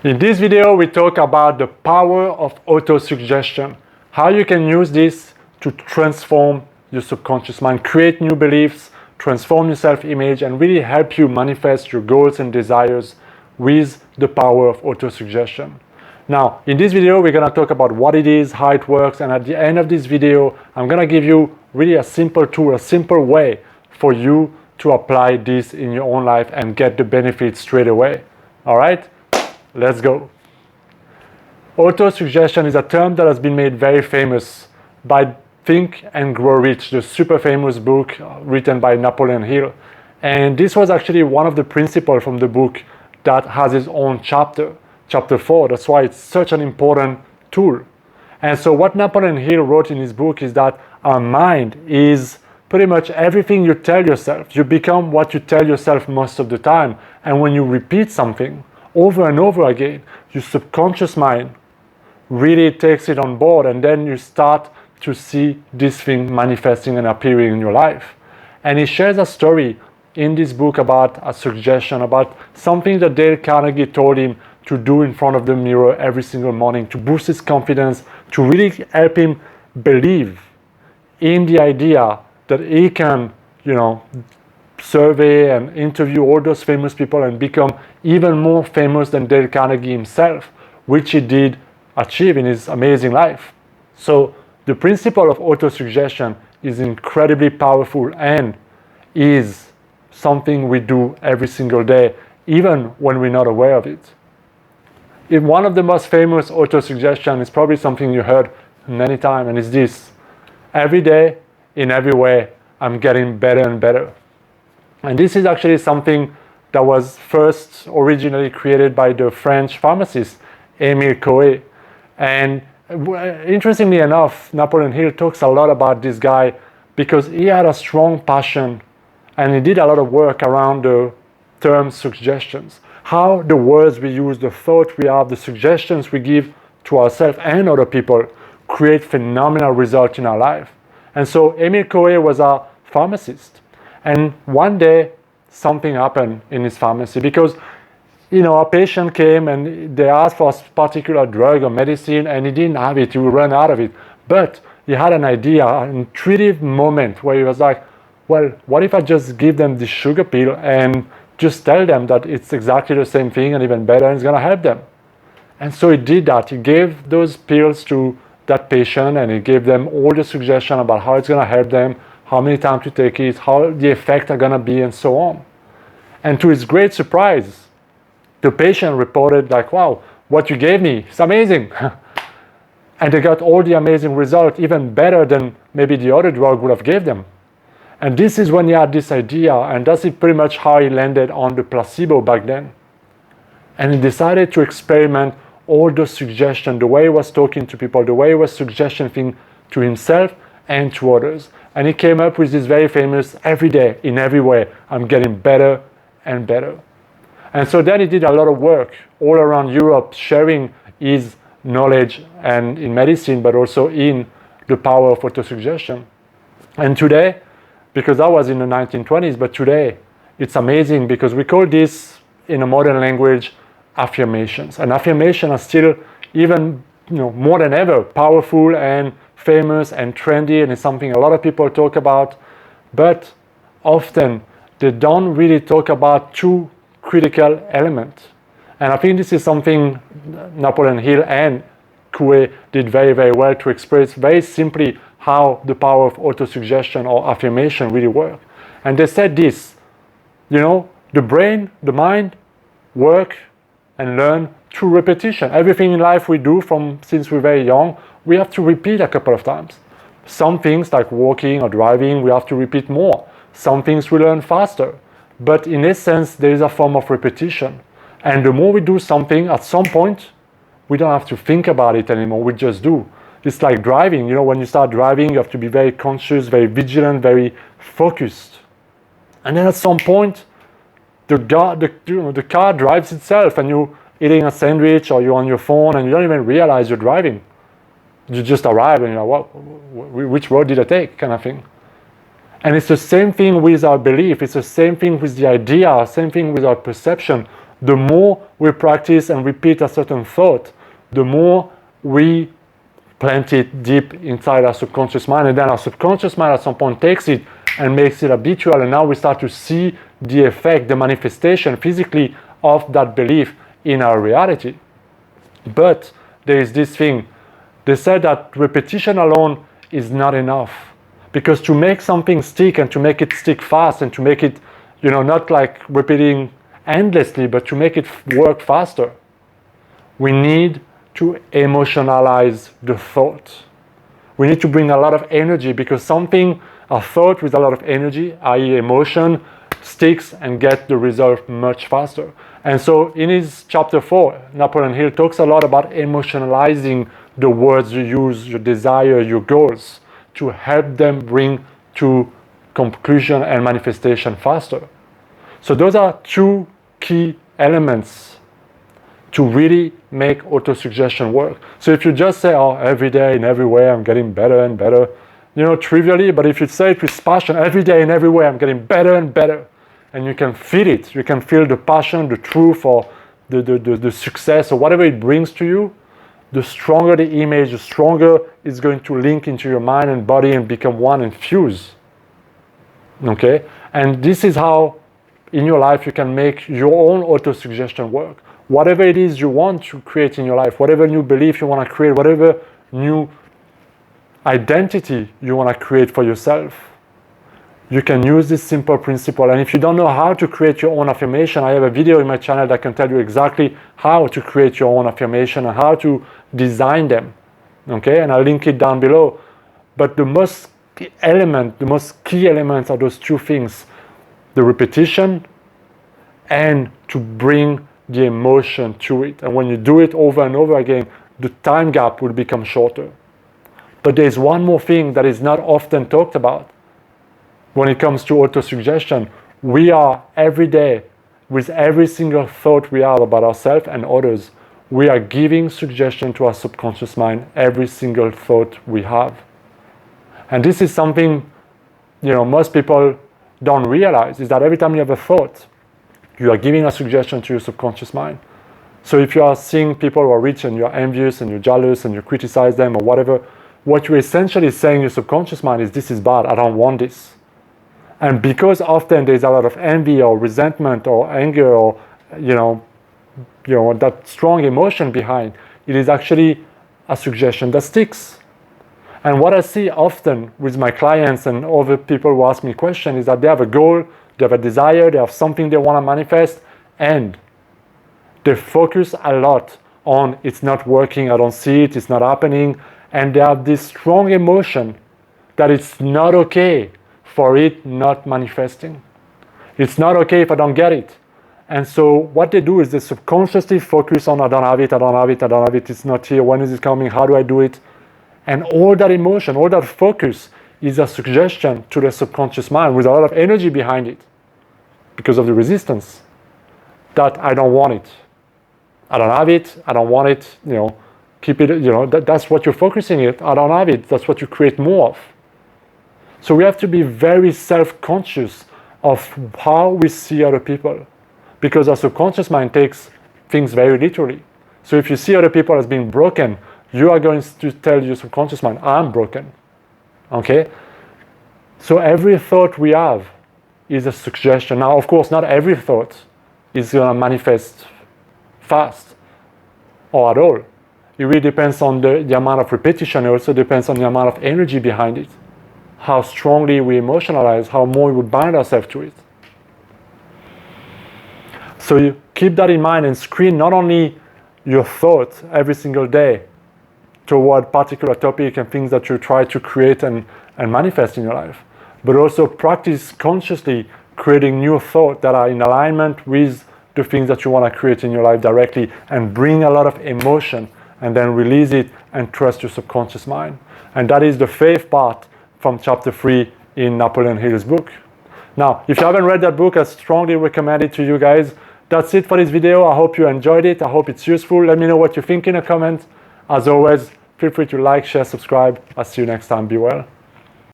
In this video, we talk about the power of auto-suggestion, how you can use this to transform your subconscious mind, create new beliefs, transform your self-image, and really help you manifest your goals and desires with the power of auto-suggestion. Now, in this video, we're going to talk about what it is, how it works, and at the end of this video, I'm going to give you really a simple tool, a simple way for you to apply this in your own life and get the benefits straight away. All right? Let's go. Auto-suggestion is a term that has been made very famous by Think and Grow Rich, the super famous book written by Napoleon Hill. And this was actually one of the principles from the book that has its own chapter, chapter 4. That's why it's such an important tool. And so what Napoleon Hill wrote in his book is that our mind is pretty much everything you tell yourself. You become what you tell yourself most of the time. And when you repeat something over and over again, your subconscious mind really takes it on board, and then you start to see this thing manifesting and appearing in your life. And he shares a story in this book about a suggestion, about something that Dale Carnegie told him to do in front of the mirror every single morning to boost his confidence, to really help him believe in the idea that he can, survey and interview all those famous people and become even more famous than Dale Carnegie himself, which he did achieve in his amazing life. So the principle of auto-suggestion is incredibly powerful and is something we do every single day, even when we're not aware of it. One of the most famous auto-suggestion is probably something you heard many times, and it's this: every day, in every way, I'm getting better and better. And this is actually something that was first originally created by the French pharmacist Emile Coué. And interestingly enough, Napoleon Hill talks a lot about this guy because he had a strong passion and he did a lot of work around the term suggestions. How the words we use, the thought we have, the suggestions we give to ourselves and other people create phenomenal results in our life. And so Emile Coué was a pharmacist. And one day, something happened in his pharmacy because, a patient came and they asked for a particular drug or medicine and he didn't have it, he would run out of it. But he had an idea, an intuitive moment where he was like, well, what if I just give them the sugar pill and just tell them that it's exactly the same thing and even better and it's going to help them? And so he did that. He gave those pills to that patient and he gave them all the suggestions about how it's going to help them, how many times to take it, how the effects are going to be, and so on. And to his great surprise, the patient reported like, wow, what you gave me is amazing. And they got all the amazing results, even better than maybe the other drug would have gave them. And this is when he had this idea, and that's pretty much how he landed on the placebo back then. And he decided to experiment all those suggestions, the way he was talking to people, the way he was suggesting things to himself and to others. And he came up with this very famous, every day, in every way, I'm getting better and better. And so then he did a lot of work all around Europe, sharing his knowledge and in medicine, but also in the power of auto-suggestion. And today, because that was in the 1920s, but today it's amazing because we call this, in a modern language, affirmations. And affirmations are still even more than ever powerful and famous and trendy, and it's something a lot of people talk about, but often they don't really talk about two critical elements. And I think this is something Napoleon Hill and Coué did very, very well to express very simply how the power of auto-suggestion or affirmation really work. And they said this, the brain, the mind, work and learn through repetition. Everything in life we do since we're very young, we have to repeat a couple of times. Some things like walking or driving, we have to repeat more. Some things we learn faster. But in essence, there is a form of repetition. And the more we do something, at some point, we don't have to think about it anymore, we just do. It's like driving, when you start driving, you have to be very conscious, very vigilant, very focused. And then at some point, the car drives itself and you're eating a sandwich or you're on your phone and you don't even realize you're driving. You just arrive and which road did I take, kind of thing. And it's the same thing with our belief. It's the same thing with the idea, same thing with our perception. The more we practice and repeat a certain thought, the more we plant it deep inside our subconscious mind, and then our subconscious mind at some point takes it and makes it habitual, and now we start to see the effect, the manifestation physically of that belief in our reality. But there is this thing. They said that repetition alone is not enough, because to make something stick and to make it stick fast and to make it, not like repeating endlessly, but to make it work faster, we need to emotionalize the thought. We need to bring a lot of energy, because a thought with a lot of energy, i.e. emotion, sticks and get the result much faster. And so in his chapter 4, Napoleon Hill talks a lot about emotionalizing the words you use, your desire, your goals, to help them bring to conclusion and manifestation faster. So those are two key elements to really make autosuggestion work. So if you just say, every day in every way I'm getting better and better, trivially, but if you say it with passion, every day in every way I'm getting better and better, and you can feel it, you can feel the passion, the truth, or the success, or whatever it brings to you, the stronger the image, the stronger it's going to link into your mind and body and become one and fuse. Okay? And this is how in your life you can make your own autosuggestion work. Whatever it is you want to create in your life, whatever new belief you want to create, whatever new identity you want to create for yourself, you can use this simple principle. And if you don't know how to create your own affirmation, I have a video in my channel that can tell you exactly how to create your own affirmation and how to design them. Okay, and I'll link it down below. But the most key elements are those two things: the repetition and to bring the emotion to it. And when you do it over and over again, the time gap will become shorter. But there's one more thing that is not often talked about when it comes to autosuggestion. We are every day, with every single thought we have about ourselves and others, we are giving suggestion to our subconscious mind every single thought we have. And this is something, most people don't realize, is that every time you have a thought, you are giving a suggestion to your subconscious mind. So if you are seeing people who are rich and you're envious and you're jealous and you criticize them or whatever, what you're essentially saying to your subconscious mind is, this is bad, I don't want this. And because often there's a lot of envy or resentment or anger or, that strong emotion behind, it is actually a suggestion that sticks. And what I see often with my clients and other people who ask me questions is that they have a goal, they have a desire, they have something they want to manifest, and they focus a lot on it's not working, I don't see it, it's not happening, and they have this strong emotion that it's not okay for it not manifesting. It's not okay if I don't get it. And so what they do is they subconsciously focus on, I don't have it, I don't have it, I don't have it, it's not here, when is it coming, how do I do it? And all that emotion, all that focus is a suggestion to the subconscious mind with a lot of energy behind it, because of the resistance, that I don't want it. I don't have it, I don't want it, keep it, that's what you're focusing on. I don't have it, that's what you create more of. So we have to be very self-conscious of how we see other people, because our subconscious mind takes things very literally. So if you see other people as being broken, you are going to tell your subconscious mind, I'm broken. Okay? So every thought we have is a suggestion. Now, of course, not every thought is going to manifest fast or at all. It really depends on the amount of repetition. It also depends on the amount of energy behind it. How strongly we emotionalize, how more we bind ourselves to it. So you keep that in mind and screen not only your thoughts every single day toward particular topic and things that you try to create and manifest in your life, but also practice consciously creating new thoughts that are in alignment with the things that you want to create in your life directly, and bring a lot of emotion and then release it and trust your subconscious mind. And that is the faith part from chapter 3 in Napoleon Hill's book. Now, if you haven't read that book, I strongly recommend it to you guys. That's it for this video. I hope you enjoyed it. I hope it's useful. Let me know what you think in a comment. As always, feel free to like, share, subscribe. I'll see you next time. Be well.